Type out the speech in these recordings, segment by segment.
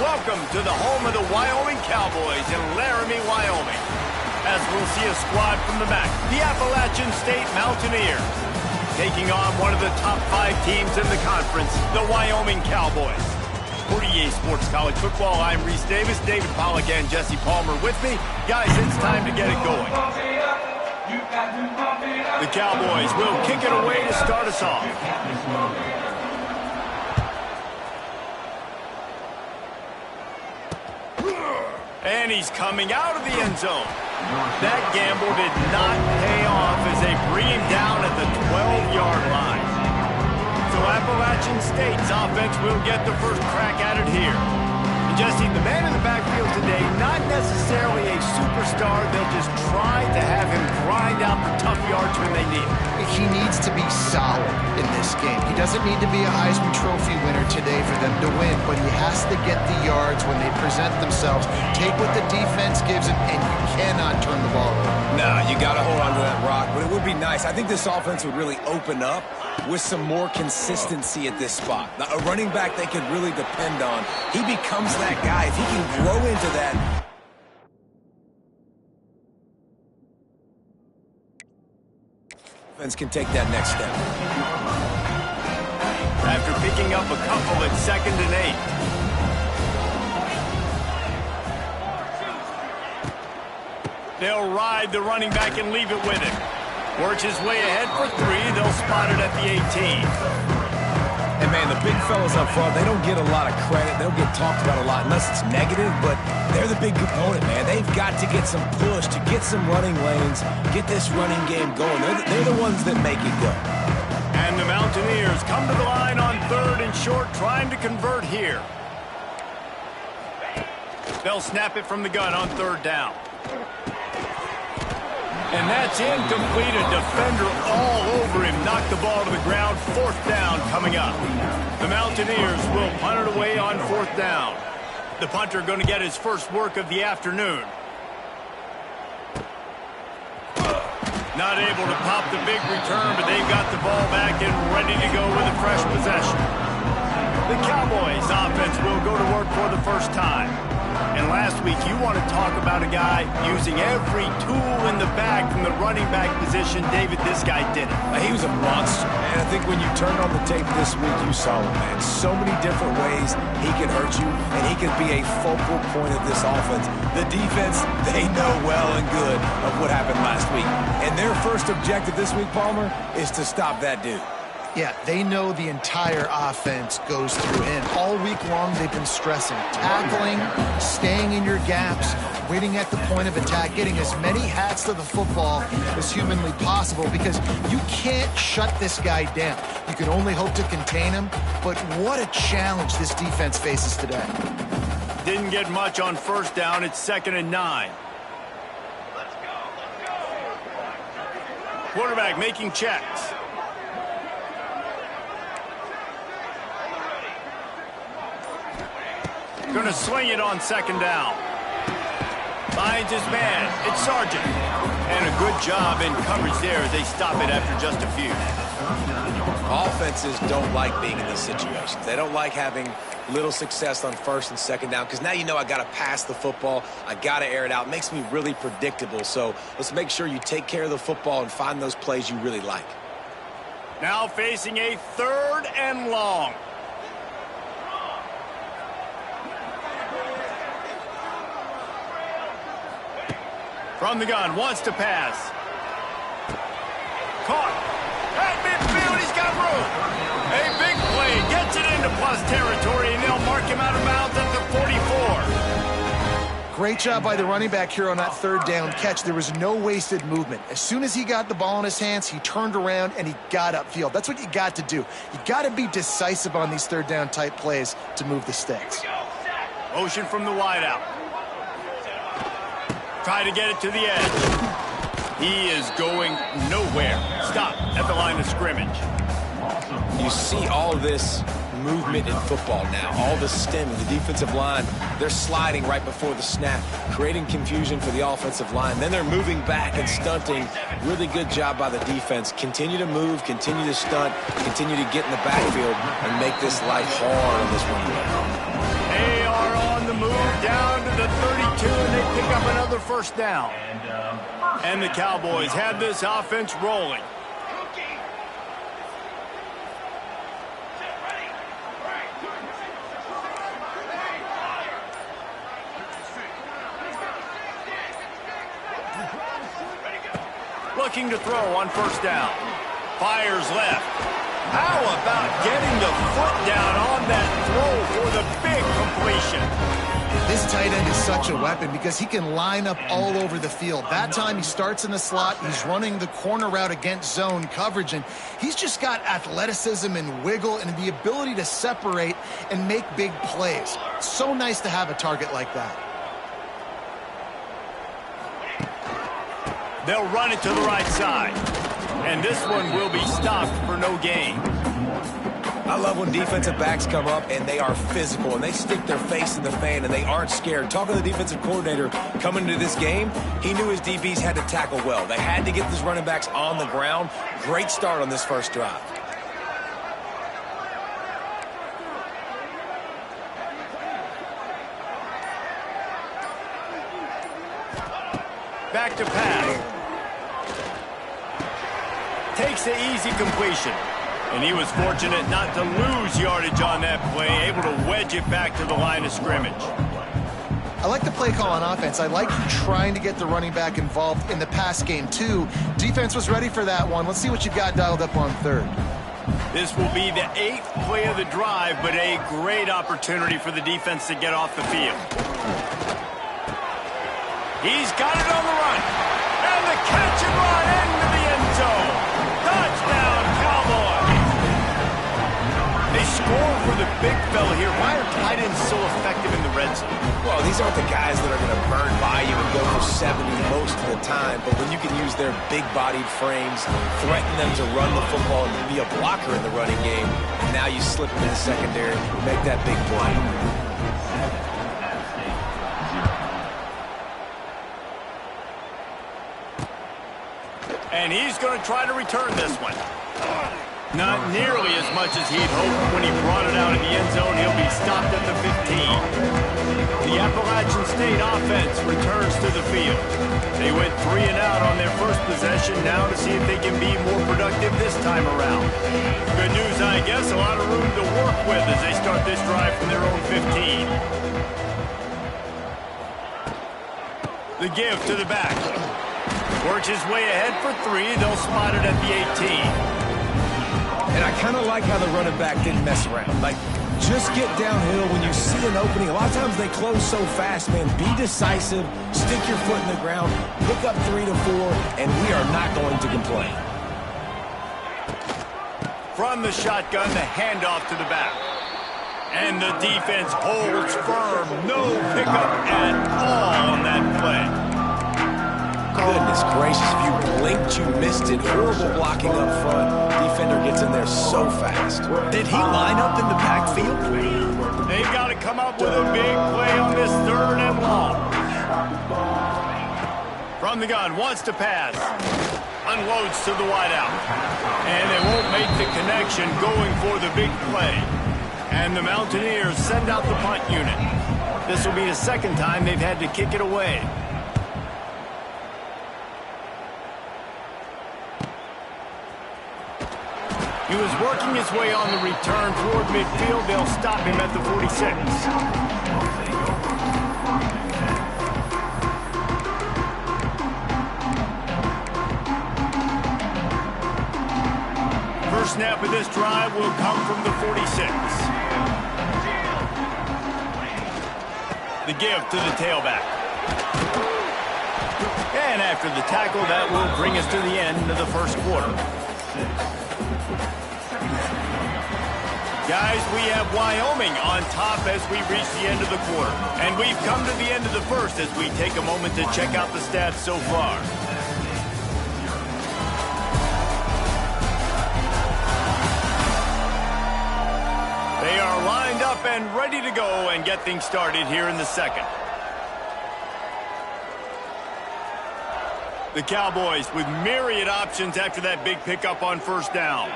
Welcome to the home of the Wyoming Cowboys in Laramie, Wyoming. As we'll see a squad from the back, the Appalachian State Mountaineers, taking on one of the top 5 teams in the conference, the Wyoming Cowboys. For EA Sports College Football, I'm Reese Davis, David Pollack, and Jesse Palmer with me. Guys, it's time to get it going. The Cowboys will kick it away to start us off. And he's coming out of the end zone. That gamble did not pay off as they bring him down at the 12-yard line. So Appalachian State's offense will get the first crack at it here. And Jesse, the man in the backfield today, not necessarily a superstar. They'll just try to have him grind out the tough yards when they need it. He needs to be solid in this game. He doesn't need to be a Heisman Trophy winner today for them to win, but he has to get the yards when they present themselves. Take what the defense gives him, and you cannot turn the ball over. No, you got to hold on to that rock, but it would be nice. I think this offense would really open up with some more consistency at this spot. Now, a running back they could really depend on. He becomes that guy. If he can grow into that, offense can take that next step. After picking up a couple at 2nd and 8. They'll ride the running back and leave it with him. Works his way ahead for 3. They'll spot it at the 18. And, man, the big fellas up front, they don't get a lot of credit. They don't get talked about a lot unless it's negative, but they're the big component, man. They've got to get some push, to get some running lanes, get this running game going. They're the ones that make it go. And the Mountaineers come to the line on 3rd and short, trying to convert here. They'll snap it from the gun on 3rd down. And that's incomplete. A defender all over him. Knocked the ball to the ground. 4th down coming up. The Mountaineers will punt it away on 4th down. The punter going to get his first work of the afternoon. Not able to pop the big return, but they've got the ball back and ready to go with a fresh possession. The Cowboys offense will go to work for the first time. And last week, you want to talk about a guy using every tool in the bag from the running back position. David, this guy did it. He was a monster, man. I think when you turned on the tape this week, you saw him, man. So many different ways he can hurt you, and he can be a focal point of this offense. The defense, they know well and good of what happened last week. And their first objective this week, Palmer, is to stop that dude. Yeah, they know the entire offense goes through him. All week long, they've been stressing. Tackling, staying in your gaps, waiting at the point of attack, getting as many hats to the football as humanly possible, because you can't shut this guy down. You can only hope to contain him, but what a challenge this defense faces today. Didn't get much on 1st down. It's 2nd and 9. Quarterback making checks. Going to swing it on 2nd down. Finds his man. It's Sargent. And a good job in coverage there as they stop it after just a few. Offenses don't like being in these situations. They don't like having little success on 1st and 2nd down, because now you know I got to pass the football. I got to air it out. It makes me really predictable. So let's make sure you take care of the football and find those plays you really like. Now facing a 3rd and long. From the gun, wants to pass. Caught. At midfield, he's got room. A big play, gets it into plus territory, and they'll mark him out of bounds at the 44. Great job by the running back here on that 3rd down catch. There was no wasted movement. As soon as he got the ball in his hands, he turned around and he got upfield. That's what you got to do. You got to be decisive on these 3rd down type plays to move the sticks. Motion from the wideout. Try to get it to the edge. He is going nowhere. Stop at the line of scrimmage. You see all this movement in football now. All the stemming, the defensive line, they're sliding right before the snap, creating confusion for the offensive line. Then they're moving back and stunting. Really good job by the defense. Continue to move, continue to stunt, continue to get in the backfield and make this life hard on this running back. They are on another first down. And the Cowboys have this offense rolling. Looking to throw on first down. Fires left. How about getting the foot down on that throw for the big completion? This tight end is such a weapon because he can line up all over the field. That time he starts in the slot. He's running the corner route against zone coverage, and he's just got athleticism and wiggle and the ability to separate and make big plays. So nice to have a target like that. They'll run it to the right side. And this one will be stopped for no gain. I love when defensive backs come up and they are physical and they stick their face in the fan and they aren't scared. Talking to the defensive coordinator coming into this game, he knew his DBs had to tackle well. They had to get these running backs on the ground. Great start on this first drive. Back to pass. Takes the easy completion. And he was fortunate not to lose yardage on that play, able to wedge it back to the line of scrimmage. I like the play call on offense. I like you trying to get the running back involved in the pass game, too. Defense was ready for that one. Let's see what you got dialed up on third. This will be the 8th play of the drive, but a great opportunity for the defense to get off the field. He's got it on the run. And the catch and run into the end zone. Touchdown, Cowboys. They score for the big fella here. Why are tight ends so effective in the red zone? Well, these aren't the guys that are going to burn by you and go for 70 most of the time, but when you can use their big-bodied frames, threaten them to run the football and be a blocker in the running game, now you slip them in the secondary, make that big play. And he's going to try to return this one. Not nearly as much as he'd hoped when he brought it out in the end zone. He'll be stopped at the 15. The Appalachian State offense returns to the field. They went 3 and out on their first possession, now to see if they can be more productive this time around. Good news, I guess, a lot of room to work with as they start this drive from their own 15. The give to the back. Works his way ahead for 3. They'll spot it at the 18. And I kind of like how the running back didn't mess around. Like, just get downhill when you see an opening. A lot of times they close so fast, man. Be decisive, stick your foot in the ground, pick up 3 to 4, and we are not going to complain. From the shotgun, the handoff to the back. And the defense holds firm. No pickup at all on that play. Goodness gracious, if you blinked, you missed it. Horrible blocking up front. Defender gets in there so fast. Did he line up in the backfield? They've got to come up with a big play on this 3rd and long. From the gun, wants to pass. Unloads to the wideout. And they won't make the connection going for the big play. And the Mountaineers send out the punt unit. This will be the 2nd time they've had to kick it away. He was working his way on the return toward midfield. They'll stop him at the 46. First snap of this drive will come from the 46. The give to the tailback. And after the tackle, that will bring us to the end of the first quarter. Guys, we have Wyoming on top as we reach the end of the quarter. And we've come to the end of the first as we take a moment to check out the stats so far. They are lined up and ready to go and get things started here in the 2nd. The Cowboys with myriad options after that big pickup on first down.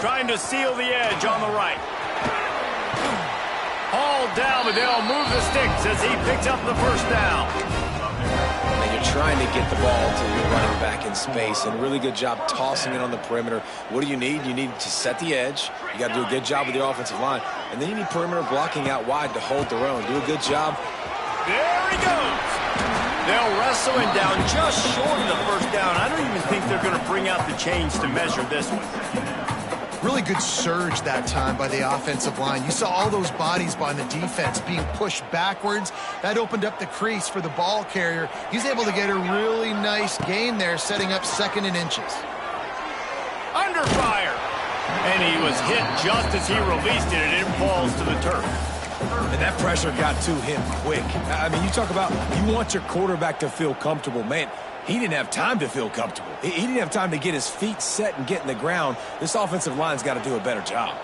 Trying to seal the edge on the right. Hauled brought down, but they'll move the sticks as he picks up the first down. And you're trying to get the ball to your running back in space, and really good job tossing it on the perimeter. What do you need? You need to set the edge. You got to do a good job with the offensive line. And then you need perimeter blocking out wide to hold their own. Do a good job. There he goes. They'll wrestle him down just short of the first down. I don't even think they're going to bring out the chains to measure this one. Really good surge that time by the offensive line. You saw all those bodies by the defense being pushed backwards. That opened up the crease for the ball carrier. He's able to get a really nice gain there, setting up 2nd and inches. Under fire. And he was hit just as he released it, and it falls to the turf. And that pressure got to him quick. I mean, you talk about you want your quarterback to feel comfortable. Man, he didn't have time to feel comfortable. He didn't have time to get his feet set and get in the ground. This offensive line's got to do a better job.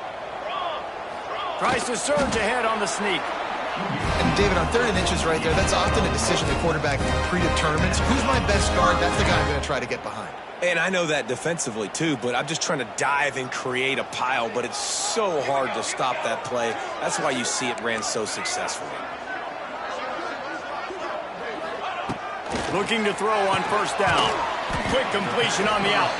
Tries to surge ahead on the sneak. And David, on 3rd and inches right there, that's often a decision the quarterback predetermines. Who's my best guard? That's the guy I'm going to try to get behind. And I know that defensively too, but I'm just trying to dive and create a pile, but it's so hard to stop that play. That's why you see it ran so successfully. Looking to throw on first down. Quick completion on the out.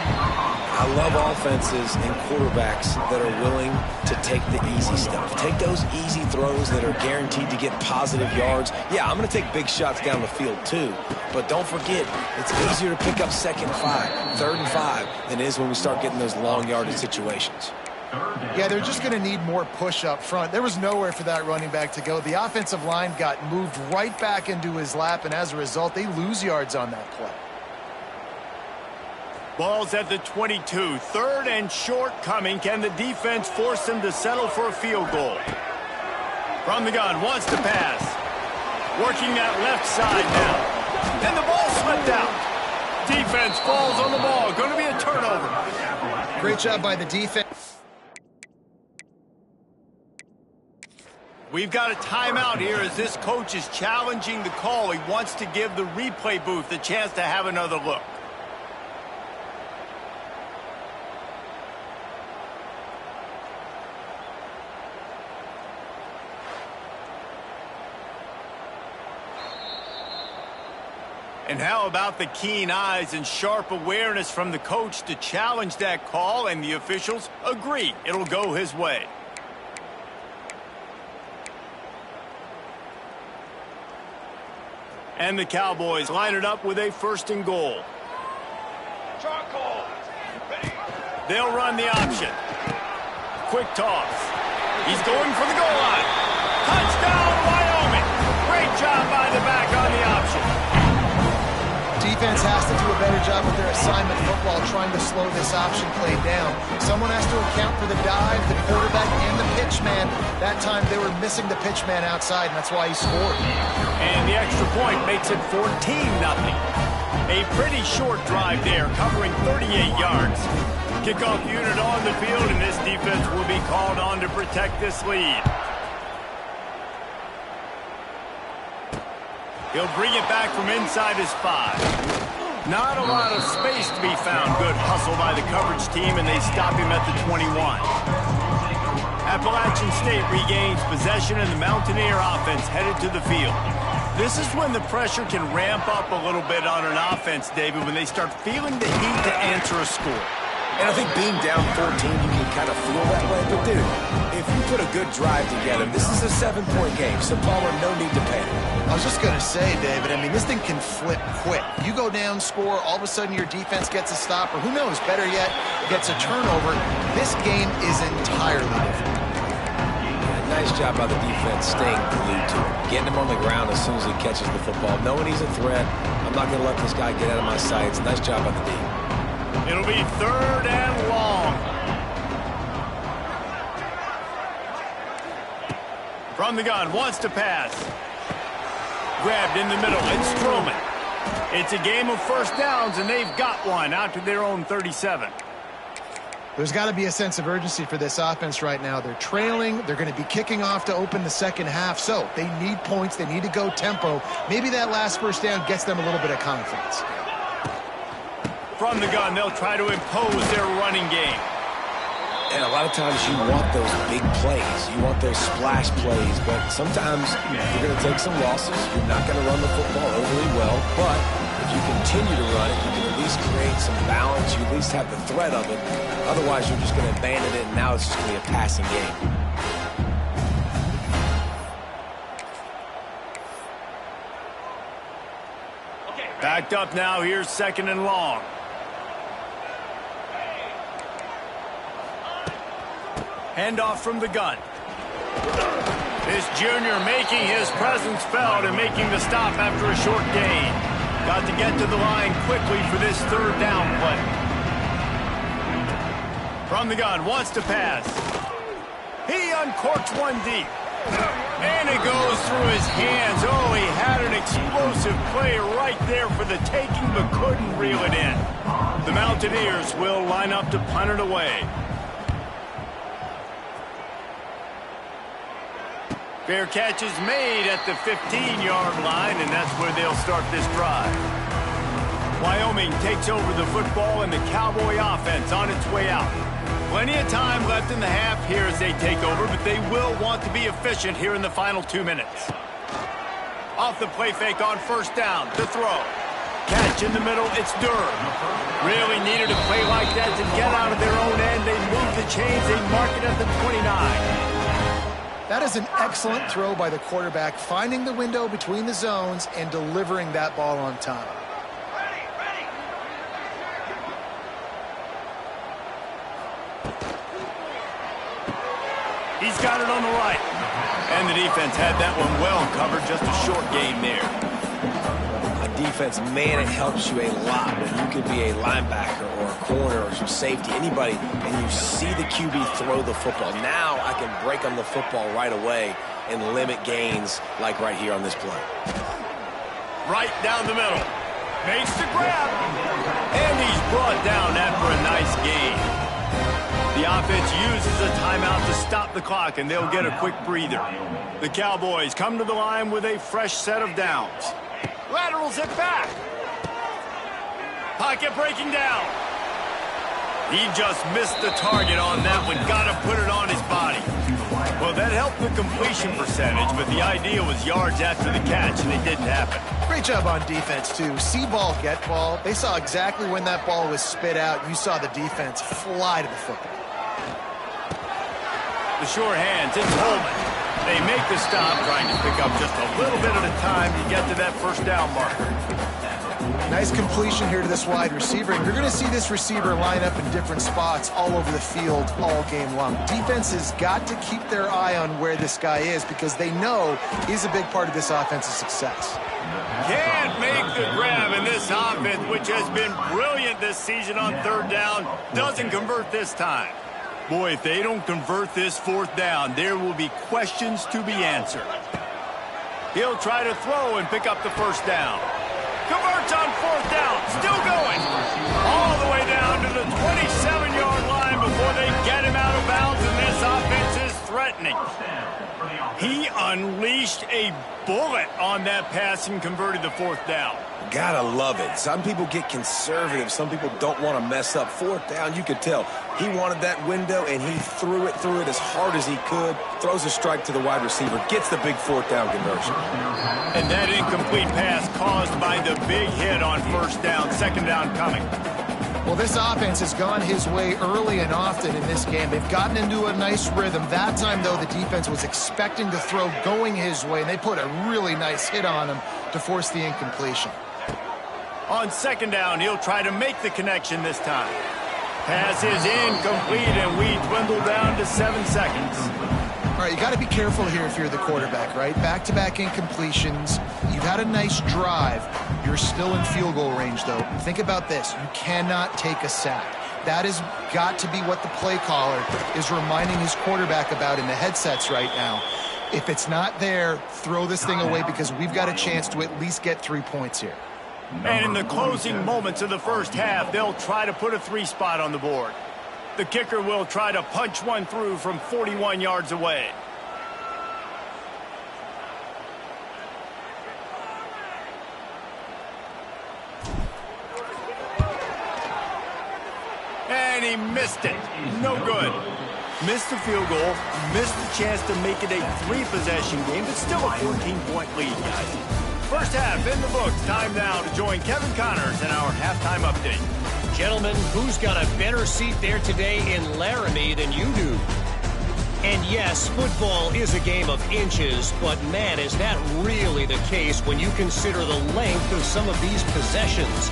I love offenses and quarterbacks that are willing to take the easy stuff. Take those easy throws that are guaranteed to get positive yards. Yeah, I'm going to take big shots down the field too, but don't forget, it's easier to pick up 2nd and 5, 3rd and 5 than it is when we start getting those long yardage situations. Yeah, they're just going to need more push up front. There was nowhere for that running back to go. The offensive line got moved right back into his lap, and as a result, they lose yards on that play. Ball's at the 22. 3rd and short coming. Can the defense force him to settle for a field goal? From the gun, wants to pass. Working that left side now. And the ball slipped out. Defense falls on the ball. Going to be a turnover. Great job by the defense. We've got a timeout here as this coach is challenging the call. He wants to give the replay booth a chance to have another look. And how about the keen eyes and sharp awareness from the coach to challenge that call, and the officials agree it'll go his way. And the Cowboys line it up with a 1st and goal. They'll run the option. Quick toss. He's going for the goal line. Touchdown, Wyoming. Great job by the back on the option. Defense has to do a better job with their assignment football, trying to slow this option play down. Someone has to account for the dive, the quarterback, and the pitch man. That time they were missing the pitch man outside, and that's why he scored. And the extra point makes it 14-0. A pretty short drive there, covering 38 yards. Kickoff unit on the field, and this defense will be called on to protect this lead. He'll bring it back from inside his 5. Not a lot of space to be found. Good hustle by the coverage team, and they stop him at the 21. Appalachian State regains possession, and the Mountaineer offense headed to the field. This is when the pressure can ramp up a little bit on an offense, David, when they start feeling the heat to answer a score. And I think being down 14, you can kind of feel that way. But, dude, if you put a good drive together, this is a 7-point game, so Palmer, no need to panic. I was just going to say, David, I mean, this thing can flip quick. You go down, score, all of a sudden your defense gets a stop, or who knows, better yet, gets a turnover. This game is entirely different. Nice job by the defense staying glued to him, getting him on the ground as soon as he catches the football, knowing he's a threat. I'm not going to let this guy get out of my sights. Nice job by the D. It'll be 3rd and long. From the gun, wants to pass. Grabbed in the middle, it's Stroman. It's a game of first downs, and they've got one out to their own 37. There's got to be a sense of urgency for this offense right now. They're trailing. They're going to be kicking off to open the second half. So they need points. They need to go tempo. Maybe that last first down gets them a little bit of confidence. From the gun, they'll try to impose their running game. And a lot of times you want those big plays. You want those splash plays. But sometimes you're going to take some losses. You're not going to run the football overly well. But if you continue to run it, you can at least create some balance. You at least have the threat of it. Otherwise, you're just going to abandon it, and now it's just going to be a passing game. Backed up now. Here's 2nd and long. Handoff from the gun. This junior making his presence felt and making the stop after a short gain. Got to get to the line quickly for this 3rd down play. From the gun, wants to pass. He uncorks one deep. And it goes through his hands. Oh, he had an explosive play right there for the taking, but couldn't reel it in. The Mountaineers will line up to punt it away. Fair catch is made at the 15-yard line, and that's where they'll start this drive. Wyoming takes over the football, and the Cowboy offense on its way out. Plenty of time left in the half here as they take over, but they will want to be efficient here in the final 2 minutes. Off the play fake on 1st down to throw. Catch in the middle, it's Durham. Really needed a play like that to get out of their own end. They move the chains, they mark it at the 29. That is an excellent throw by the quarterback, finding the window between the zones and delivering that ball on time. He's got it on the right. And the defense had that one well covered, just a short gain there. Defense, man, it helps you a lot when you could be a linebacker or a corner or some safety, anybody, and you see the QB throw the football. Now I can break on the football right away and limit gains like right here on this play. Right down the middle. Makes the grab. And he's brought down after a nice gain. The offense uses a timeout to stop the clock, and they'll get a quick breather. The Cowboys come to the line with a fresh set of downs. Laterals it back. Pocket breaking down. He just missed the target on that one. Got to put it on his body. Well, that helped the completion percentage, but the idea was yards after the catch, and it didn't happen. Great job on defense, too. See ball, get ball. They saw exactly when that ball was spit out. You saw the defense fly to the football. The sure hands, it's Holman. They make the stop, trying to pick up just a little bit at a time to get to that 1st down marker. Nice completion here to this wide receiver. And you're going to see this receiver line up in different spots all over the field all game long. Defense has got to keep their eye on where this guy is because they know he's a big part of this offense's success. Can't make the grab, and this offense, which has been brilliant this season on 3rd down, doesn't convert this time. Boy, if they don't convert this 4th down, there will be questions to be answered. He'll try to throw and pick up the 1st down. Converts on 4th down, still going. All the way down to the 27-yard line before they get him out of bounds, and this offense is threatening. He unleashed a bullet on that pass and converted the 4th down. Gotta love it. Some people get conservative. Some people don't want to mess up. 4th down, you could tell. He wanted that window, and he threw it as hard as he could. Throws a strike to the wide receiver. Gets the big 4th down conversion. And that incomplete pass caused by the big hit on 1st down. 2nd down coming. Well, this offense has gone his way early and often in this game. They've gotten into a nice rhythm. That time, though, the defense was expecting to throw going his way, and they put a really nice hit on him to force the incompletion. On 2nd down, he'll try to make the connection this time. Pass is incomplete, and we dwindle down to 7 seconds. All right, you got to be careful here if you're the quarterback, right? Back-to-back incompletions. You've had a nice drive. You're still in field goal range, though. Think about this. You cannot take a sack. That has got to be what the play caller is reminding his quarterback about in the headsets right now. If it's not there, throw this thing away because we've got a chance to at least get 3 points here. And in the closing moments of the 1st half, they'll try to put a 3 spot on the board. The kicker will try to punch one through from 41 yards away. And he missed it. No good. Missed the field goal, missed the chance to make it a 3-possession game, but still a 14-point lead, guys. First half in the books. Time now to join Kevin Connors in our halftime update. Gentlemen, who's got a better seat there today in Laramie than you do? And yes, football is a game of inches, but man, is that really the case when you consider the length of some of these possessions.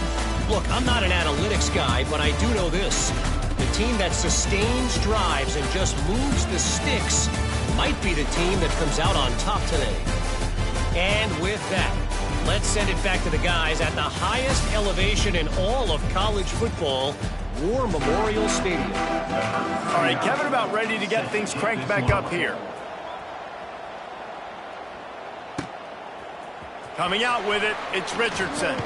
Look, I'm not an analytics guy, but I do know this. The team that sustains drives and just moves the sticks might be the team that comes out on top today. And with that, let's send it back to the guys at the highest elevation in all of college football, War Memorial Stadium. All right, Kevin, about ready to get things cranked back up here. Coming out with it, it's Richardson.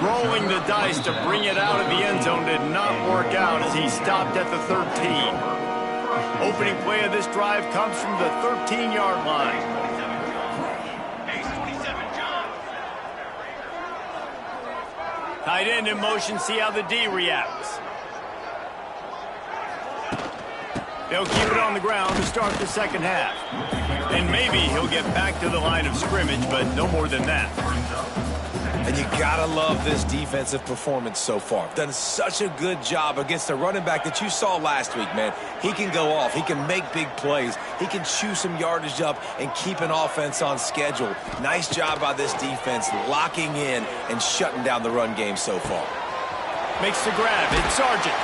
Rolling the dice to bring it out of the end zone did not work out as he stopped at the 13. Opening play of this drive comes from the 13-yard line. Tight end in motion, see how the D reacts. They'll keep it on the ground to start the second half. And maybe he'll get back to the line of scrimmage, but no more than that. And you gotta love this defensive performance so far. Done such a good job against a running back that you saw last week, man. He can go off. He can make big plays. He can chew some yardage up and keep an offense on schedule. Nice job by this defense locking in and shutting down the run game so far. Makes the grab. It's Sargent.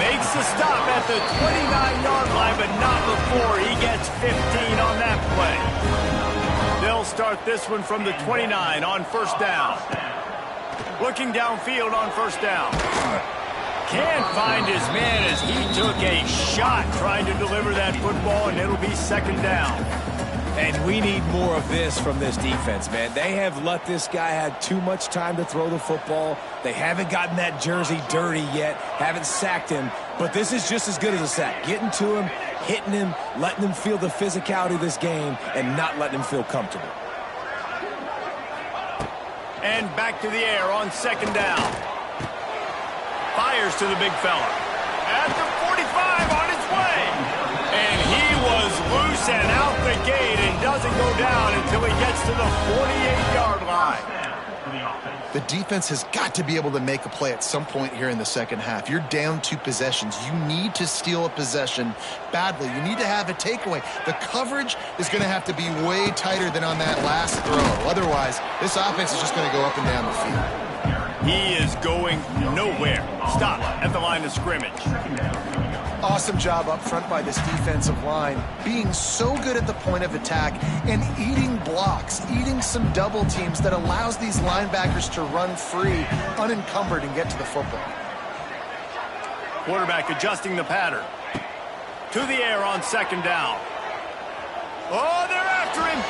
Makes the stop at the 29-yard line, but not before he gets 15 on that play. They'll start this one from the 29 on first down. Looking downfield on first down. Can't find his man as he took a shot trying to deliver that football, and it'll be second down. And we need more of this from this defense, man. They have let this guy have too much time to throw the football. They haven't gotten that jersey dirty yet, haven't sacked him. But this is just as good as a sack. Getting to him, hitting him, letting him feel the physicality of this game, and not letting him feel comfortable. And back to the air on second down. Fires to the big fella. At the 45 on his way. And he was loose and out the gate and doesn't go down until he gets to the 48-yard line. The defense has got to be able to make a play at some point here in the second half. You're down 2 possessions. You need to steal a possession badly. You need to have a takeaway. The coverage is going to have to be way tighter than on that last throw. Otherwise, this offense is just going to go up and down the field. He is going nowhere. Stop at the line of scrimmage. Awesome job up front by this defensive line, being so good at the point of attack and eating blocks, eating some double teams that allows these linebackers to run free, unencumbered, and get to the football. Quarterback adjusting the pattern. To the air on second down. Oh, they're after him.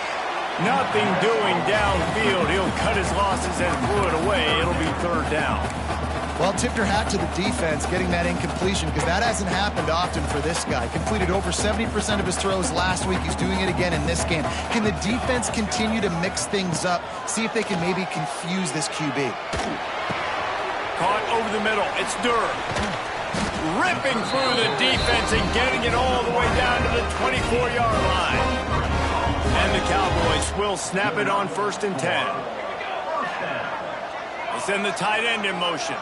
Nothing doing downfield. He'll cut his losses and throw it away. It'll be third down. Well, tipped her hat to the defense getting that incompletion because that hasn't happened often for this guy. Completed over 70% of his throws last week. He's doing it again in this game. Can the defense continue to mix things up? See if they can maybe confuse this QB. Caught over the middle. It's Durr. Ripping through the defense and getting it all the way down to the 24-yard line. And the Cowboys will snap it on 1st and 10. They send the tight end in motion.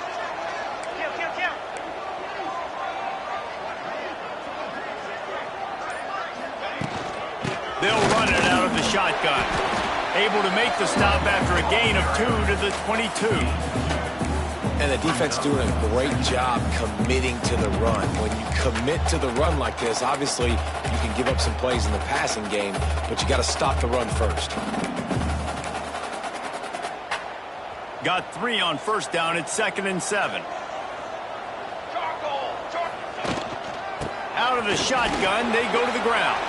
They'll run it out of the shotgun. Able to make the stop after a gain of 2 to the 22. And the defense doing a great job committing to the run. When you commit to the run like this, obviously you can give up some plays in the passing game, but you got to stop the run first. Got 3 on first down. It's 2nd and 7. Out of the shotgun, they go to the ground.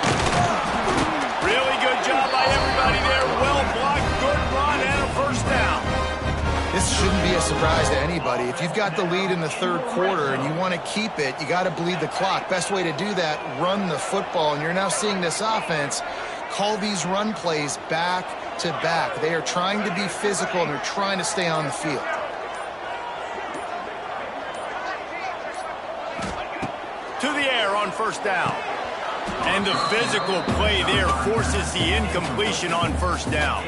Really good job by everybody there. Well blocked, good run, and a first down. This shouldn't be a surprise to anybody. If you've got the lead in the third quarter and you want to keep it, you got to bleed the clock. Best way to do that, run the football. And you're now seeing this offense call these run plays back to back. They are trying to be physical and they're trying to stay on the field. first down. And the physical play there forces the incompletion on first down.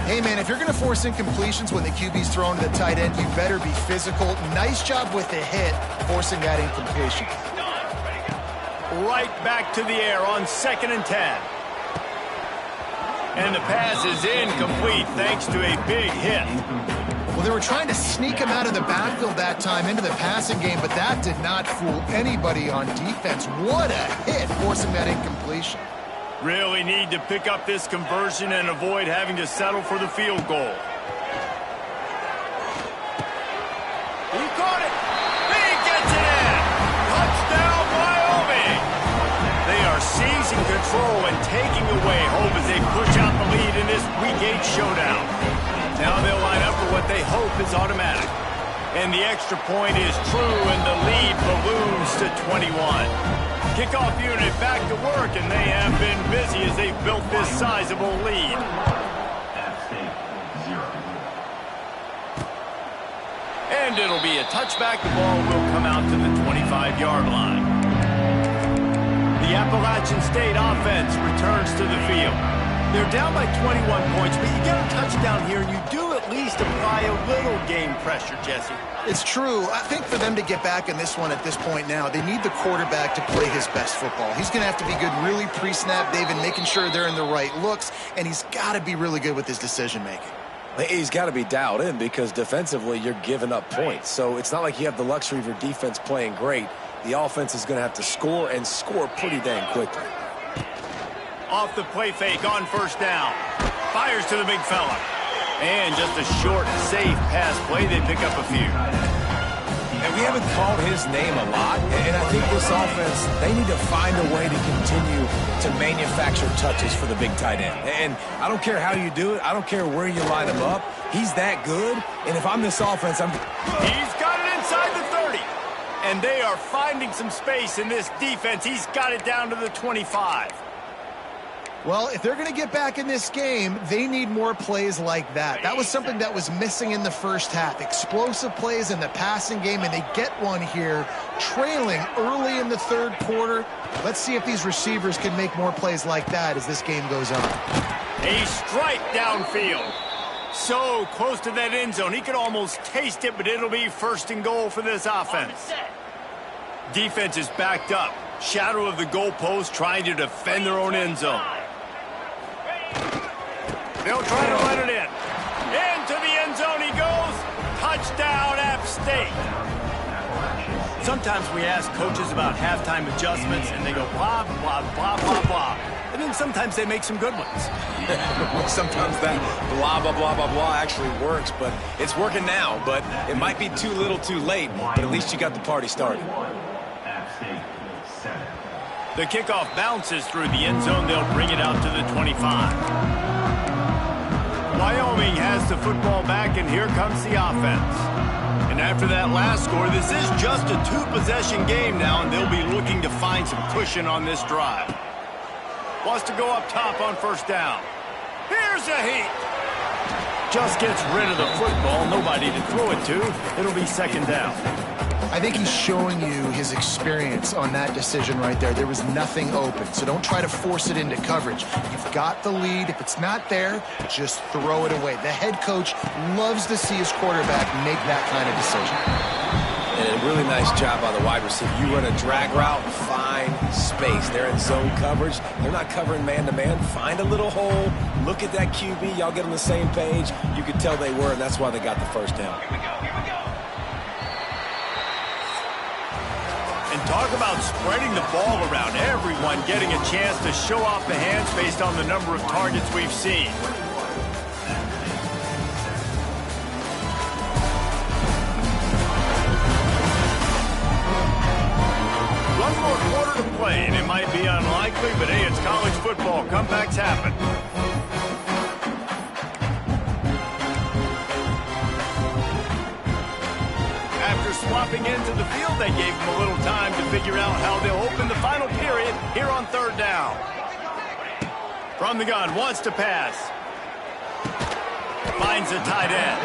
Hey, man, if you're going to force incompletions when the QB's thrown to the tight end, you better be physical. Nice job with the hit, forcing that incompletion. Right back to the air on 2nd and 10. And the pass is incomplete thanks to a big hit. Well, they were trying to sneak him out of the backfield that time into the passing game, but that did not fool anybody on defense. What a hit, forcing that incompletion. Really need to pick up this conversion and avoid having to settle for the field goal. He caught it. He gets it in. Touchdown, Wyoming. They are seizing control and taking away hope as they push out the lead in this Week 8 showdown. Now they'll line up for what they hope is automatic. And the extra point is true, and the lead balloons to 21. Kickoff unit back to work, and they have been busy as they've built this sizable lead. And it'll be a touchback. The ball will come out to the 25-yard line. The Appalachian State offense returns to the field. They're down by 21 points, but you get a touchdown here, and you do at least apply a little game pressure, Jesse. It's true. I think for them to get back in this one at this point now, they need the quarterback to play his best football. He's going to have to be good really pre-snap, David, making sure they're in the right looks, and he's got to be really good with his decision-making. He's got to be dialed in because defensively you're giving up points. So it's not like you have the luxury of your defense playing great. The offense is going to have to score and score pretty dang quickly. Off the play fake on first down. Fires to the big fella. And just a short, safe pass play. They pick up a few. And we haven't called his name a lot. And I think this offense, they need to find a way to continue to manufacture touches for the big tight end. And I don't care how you do it. I don't care where you line him up. He's that good. And if I'm this offense, He's got it inside the 30. And they are finding some space in this defense. He's got it down to the 25. Well, if they're going to get back in this game, they need more plays like that. That was something that was missing in the first half. Explosive plays in the passing game, and they get one here, trailing early in the third quarter. Let's see if these receivers can make more plays like that as this game goes on. A strike downfield. So close to that end zone. He could almost taste it, but it'll be 1st and goal for this offense. Defense is backed up. Shadow of the goalpost, trying to defend their own end zone. They'll try to let it in. Into the end zone he goes. Touchdown, App State. Sometimes we ask coaches about halftime adjustments, and they go blah, blah, blah, blah, blah. And then sometimes they make some good ones. sometimes that blah, blah, blah, blah, blah actually works. But it's working now. But it might be too little too late. But at least you got the party started. The kickoff bounces through the end zone. They'll bring it out to the 25. Wyoming has the football back, and here comes the offense. And after that last score, this is just a 2-possession game now, and they'll be looking to find some cushion on this drive. Wants to go up top on first down. Here's a heat. Just gets rid of the football. Nobody to throw it to. It'll be 2nd down. I think he's showing you his experience on that decision right there. There was nothing open, so don't try to force it into coverage. You've got the lead. If it's not there, just throw it away. The head coach loves to see his quarterback make that kind of decision. And a really nice job by the wide receiver. You run a drag route, find space. They're in zone coverage. They're not covering man-to-man. Find a little hole. Look at that QB. Y'all get on the same page. You could tell they were, and that's why they got the first down. Here we go. And talk about spreading the ball around. Everyone getting a chance to show off the hands based on the number of targets we've seen. One more quarter to play, and it might be unlikely, but hey, it's college football. Comebacks happen. Swapping into the field, they gave him a little time to figure out how they'll open the final period here on 3rd down. From the gun, wants to pass. finds the tight end.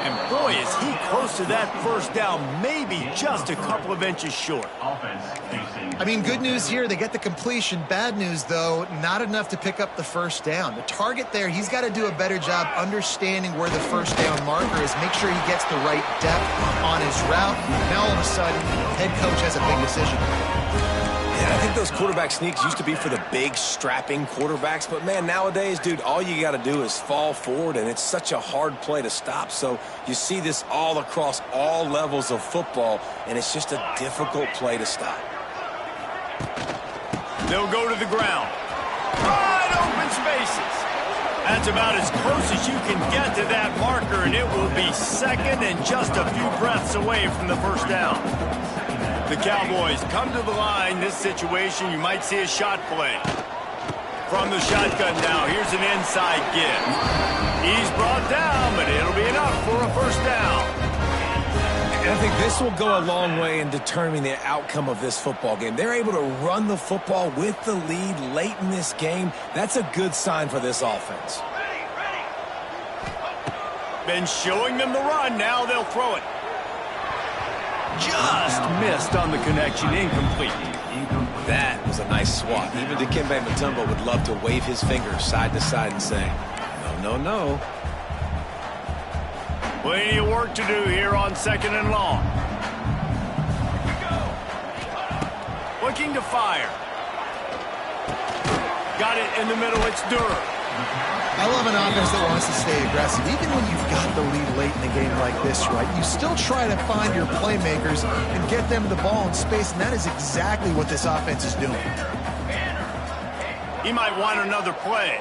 And boy, is he close to that first down, maybe just a couple of inches short. I mean, good news here, they get the completion. Bad news, though, not enough to pick up the first down. The target there, he's got to do a better job understanding where the first down marker is, make sure he gets the right depth on his route. Now, all of a sudden, head coach has a big decision. Yeah, I think those quarterback sneaks used to be for the big, strapping quarterbacks. But, man, nowadays, dude, all you got to do is fall forward, and it's such a hard play to stop. So you see this all across all levels of football, and it's just a difficult play to stop. They'll go to the ground. Wide open spaces. That's about as close as you can get to that marker, and it will be second and just a few breaths away from the first down. The Cowboys come to the line. This situation, you might see a shot play. From the shotgun now, here's an inside give. He's brought down, but it'll be enough for a first down. And I think this will go a long way in determining the outcome of this football game. They're able to run the football with the lead late in this game. That's a good sign for this offense. Been showing them the run. Now they'll throw it. Just missed on the connection. Incomplete. That was a nice swat. Even Dikembe Mutombo would love to wave his fingers side to side and say, no, no, no. Plenty of work to do here on second and long. Looking to fire. Got it in the middle. It's Durham. I love an offense that wants to stay aggressive. Even when you've got the lead late in the game like this, right, you still try to find your playmakers and get them the ball in space, and that is exactly what this offense is doing. He might want another play.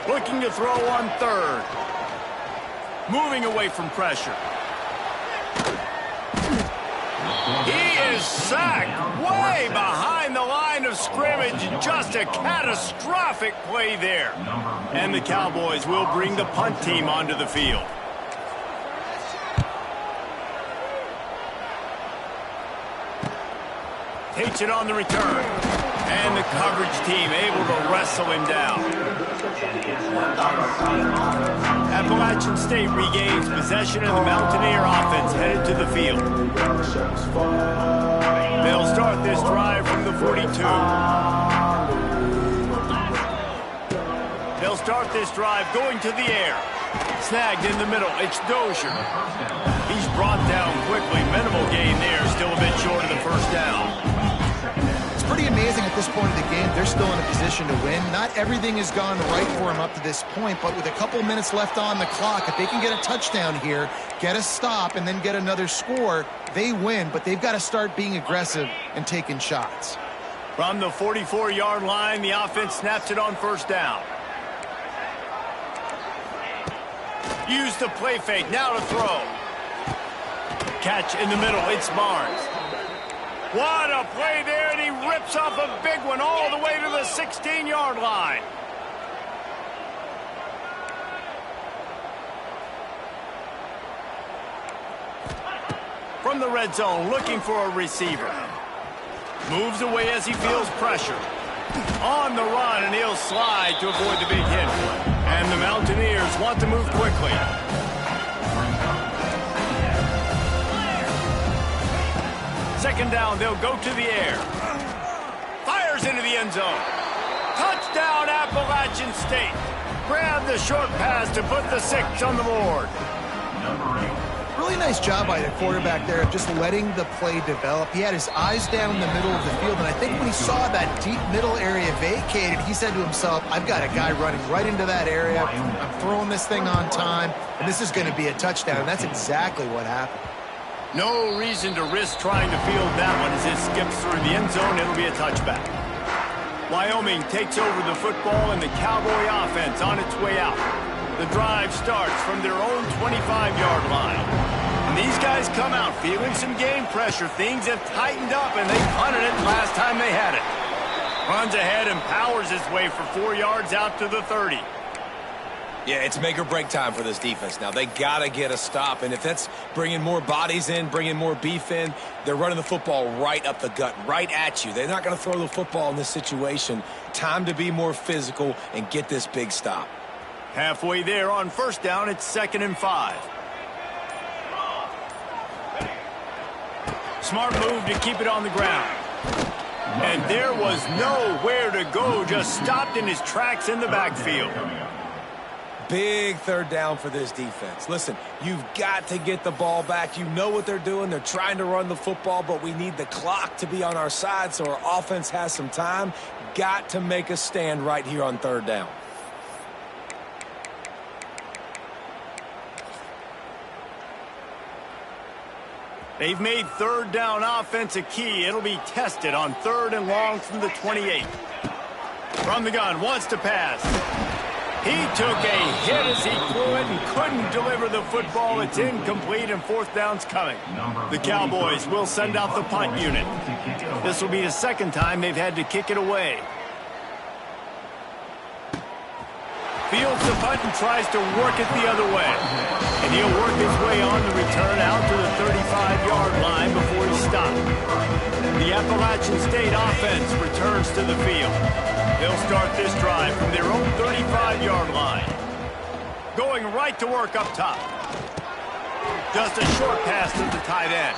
Looking to throw on third. Moving away from pressure. He is sacked way behind the line of scrimmage. Just a catastrophic play there. And the Cowboys will bring the punt team onto the field. Takes it on the return. And the coverage team able to wrestle him down. Appalachian State regains possession of the Mountaineer offense headed to the field. They'll start this drive from the 42. They'll start this drive going to the air. Snagged in the middle. It's Dozier. He's brought down quickly. Minimal gain there. Still a bit short of the first down. Pretty amazing at this point of the game. They're still in a position to win. Not everything has gone right for them up to this point, but with a couple minutes left on the clock, if they can get a touchdown here, get a stop, and then get another score, they win, but they've got to start being aggressive and taking shots. From the 44-yard line, the offense snaps it on first down. Use the play fake. Now to throw. Catch in the middle. It's Barnes. What a play there, and he rips off a big one all the way to the 16-yard line. From the red zone, looking for a receiver. Moves away as he feels pressure. On the run, and he'll slide to avoid the big hit. And the Mountaineers want to move quickly. Second down, they'll go to the air. Fires into the end zone. Touchdown, Appalachian State. Grab the short pass to put the 6 on the board. Really nice job by the quarterback there of just letting the play develop. He had his eyes down in the middle of the field, and I think when he saw that deep middle area vacated, he said to himself, I've got a guy running right into that area. I'm throwing this thing on time, and this is going to be a touchdown, and that's exactly what happened. No reason to risk trying to field that one as it skips through the end zone. It'll be a touchback. Wyoming takes over the football and the Cowboy offense on its way out. The drive starts from their own 25-yard line. And these guys come out feeling some game pressure. Things have tightened up, and they punted it last time they had it. Runs ahead and powers his way for 4 yards out to the 30. Yeah, it's make or break time for this defense now. They got to get a stop, and if that's bringing more bodies in, bringing more beef in, they're running the football right up the gut, right at you. They're not going to throw the football in this situation. Time to be more physical and get this big stop. Halfway there on first down, it's 2nd and 5. Smart move to keep it on the ground. And there was nowhere to go, just stopped in his tracks in the backfield. Big 3rd down for this defense. Listen, you've got to get the ball back. You know what they're doing. They're trying to run the football, but we need the clock to be on our side so our offense has some time. Got to make a stand right here on 3rd down. They've made 3rd down offense a key. It'll be tested on 3rd and long from the 28. From the gun, wants to pass. He took a hit as he threw it and couldn't deliver the football. It's incomplete and 4th down's coming. The Cowboys will send out the punt unit. This will be the 2nd time they've had to kick it away. Fields the punt and tries to work it the other way. And he'll work his way on the return out to the 35-yard line before he's stopped. The Appalachian State offense returns to the field. They'll start this drive from their own 35-yard line. Going right to work up top. Just a short pass to the tight end.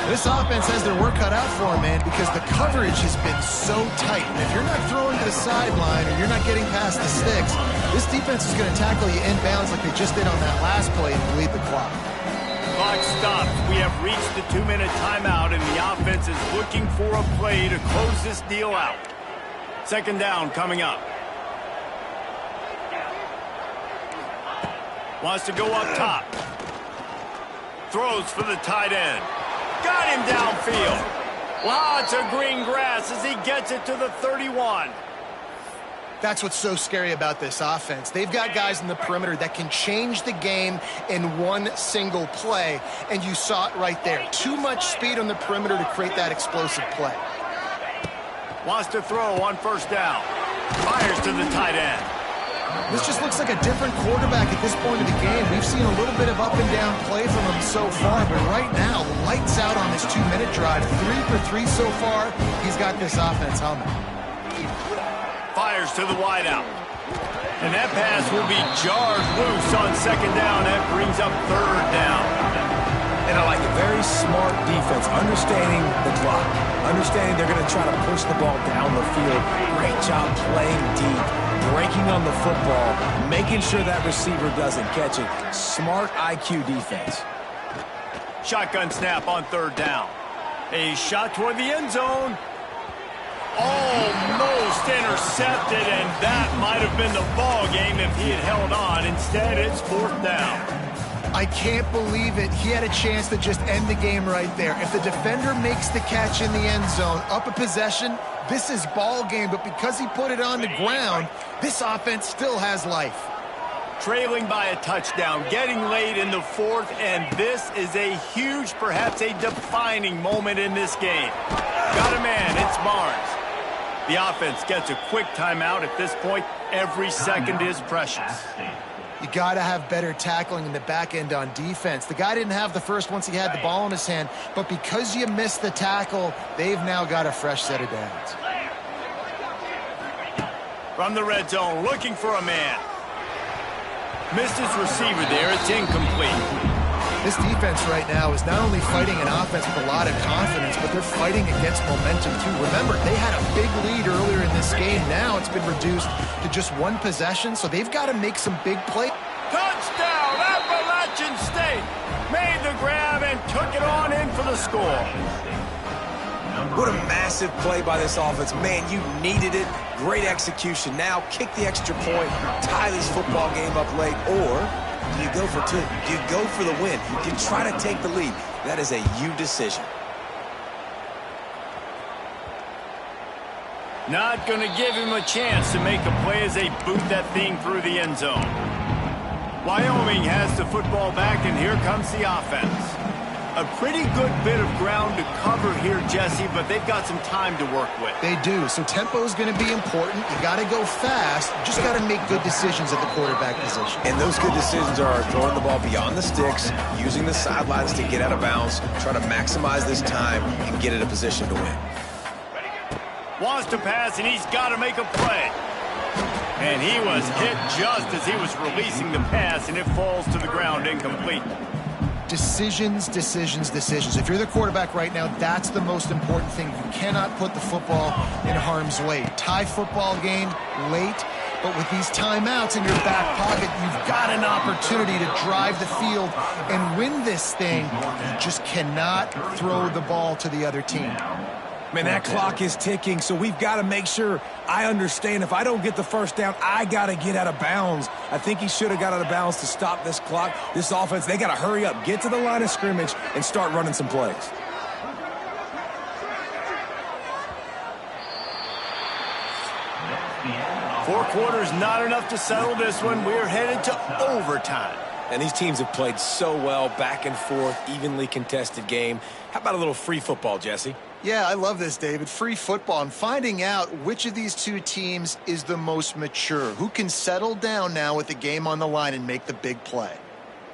This offense has their work cut out for them, man, because the coverage has been so tight. And if you're not throwing to the sideline or you're not getting past the sticks, this defense is going to tackle you inbounds like they just did on that last play and bleed the clock. Clock stops. We have reached the 2-minute timeout, and the offense is looking for a play to close this deal out. 2nd down coming up. Wants to go up top. Throws for the tight end. Got him downfield. Lots of green grass as he gets it to the 31. That's what's so scary about this offense. They've got guys in the perimeter that can change the game in one single play, and you saw it right there. Too much speed on the perimeter to create that explosive play. Wants to throw on 1st down. Fires to the tight end. This just looks like a different quarterback at this point of the game. We've seen a little bit of up and down play from him so far, but right now, lights out on this 2-minute drive. 3 for 3 so far. He's got this offense humming. Fires to the wideout. And that pass will be jarred loose on 2nd down. That brings up 3rd down. And I like a very smart defense, understanding the clock, understanding they're going to try to push the ball down the field. Great job playing deep, breaking on the football, making sure that receiver doesn't catch it. Smart IQ defense. Shotgun snap on 3rd down. A shot toward the end zone. Almost intercepted, and that might have been the ball game if he had held on. Instead, it's 4th down. I can't believe it. He had a chance to just end the game right there. If the defender makes the catch in the end zone, up a possession, this is ball game. But because he put it on the ground, this offense still has life. Trailing by a touchdown, getting late in the 4th, and this is a huge, perhaps a defining moment in this game. Got a man, it's Barnes. The offense gets a quick timeout at this point. Every second is precious. You got to have better tackling in the back end on defense. The guy didn't have the first once he had the ball in his hand, but because you missed the tackle, they've now got a fresh set of downs. From the red zone, looking for a man. Missed his receiver there. It's incomplete. This defense right now is not only fighting an offense with a lot of confidence, but they're fighting against momentum too. Remember, they had a big lead earlier in this game. Now it's been reduced to just one possession, so they've got to make some big plays. Touchdown, Appalachian State! Made the grab and took it on in for the score. What a massive play by this offense. Man, you needed it. Great execution. Now kick the extra point, tie this football game up late, or do you go for 2? Do you go for the win? Do you try to take the lead? That is a you decision. Not going to give him a chance to make a play as they boot that thing through the end zone. Wyoming has the football back, and here comes the offense. A pretty good bit of ground to cover here, Jesse, but they've got some time to work with. They do, so tempo is going to be important. You got to go fast. You just got to make good decisions at the quarterback position. And those good decisions are throwing the ball beyond the sticks, using the sidelines to get out of bounds, trying to maximize this time and get in a position to win. Wants to pass, and he's got to make a play. And he was hit just as he was releasing the pass, and it falls to the ground incomplete. Decisions, decisions, decisions. If you're the quarterback right now, that's the most important thing. You cannot put the football in harm's way. Tie football game late, but with these timeouts in your back pocket, you've got an opportunity to drive the field and win this thing. You just cannot throw the ball to the other team. Man, that clock is ticking, so we've got to make sure I understand if I don't get the first down, I got to get out of bounds. I think he should have got out of bounds to stop this clock. This offense, they got to hurry up, get to the line of scrimmage, and start running some plays. Four quarters not enough to settle this one. We're headed to overtime. And these teams have played so well, back and forth, evenly contested game. How about a little free football, Jesse? Yeah, I love this, David. Free football and finding out which of these two teams is the most mature. Who can settle down now with the game on the line and make the big play?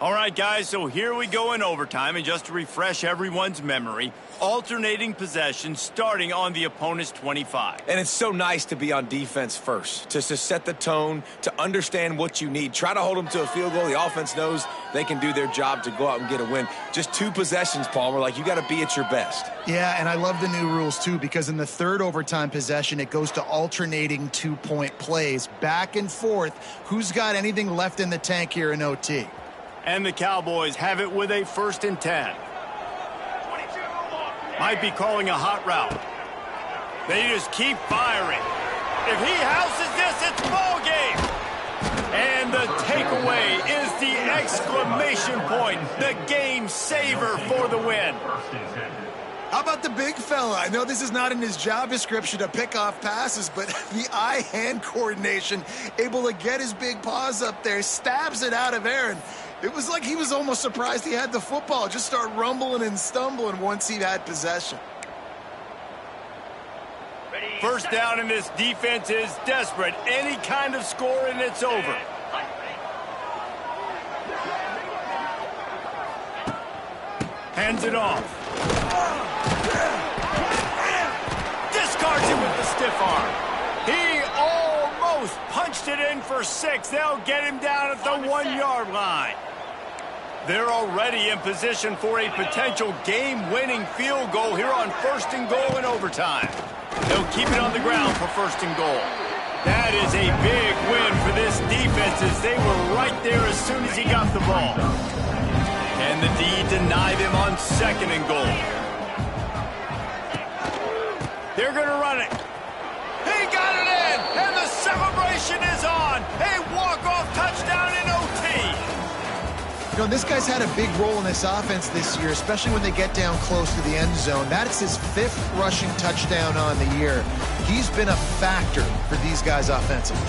All right, guys, so here we go in overtime. And just to refresh everyone's memory, alternating possession starting on the opponent's 25. And it's so nice to be on defense first, to set the tone, to understand what you need. Try to hold them to a field goal. The offense knows they can do their job to go out and get a win. Just two possessions, Palmer, like you got to be at your best. Yeah, and I love the new rules, too, because in the third overtime possession, it goes to alternating two-point plays, back and forth. Who's got anything left in the tank here in OT? And the Cowboys have it with a 1st and 10. Might be calling a hot route. They just keep firing. If he houses this, it's ball game. And the takeaway is the exclamation point, the game saver for the win. How about the big fella? I know this is not in his job description to pick off passes, but the eye-hand coordination, able to get his big paws up there, stabs it out of Aaron. It was like he was almost surprised he had the football. Just start rumbling and stumbling once he had possession. First down, and this defense is desperate. Any kind of score, and it's over. Hands it off. Discards it with the stiff arm. He almost punched it in for 6. They'll get him down at the 1-yard line. They're already in position for a potential game-winning field goal here on 1st and goal in overtime. They'll keep it on the ground for 1st and goal. That is a big win for this defense as they were right there as soon as he got the ball. And the D denied him on 2nd and goal. They're going to run it. He got it in, and the celebration is on. A walk-off touchdown in OT. You know, this guy's had a big role in this offense this year, especially when they get down close to the end zone. That's his 5th rushing touchdown on the year. He's been a factor for these guys offensively.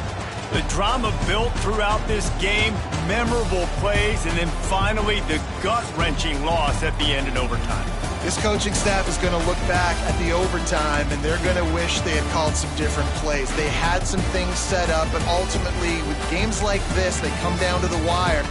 The drama built throughout this game, memorable plays, and then finally the gut-wrenching loss at the end in overtime. This coaching staff is going to look back at the overtime, and they're going to wish they had called some different plays. They had some things set up, but ultimately, with games like this, they come down to the wire.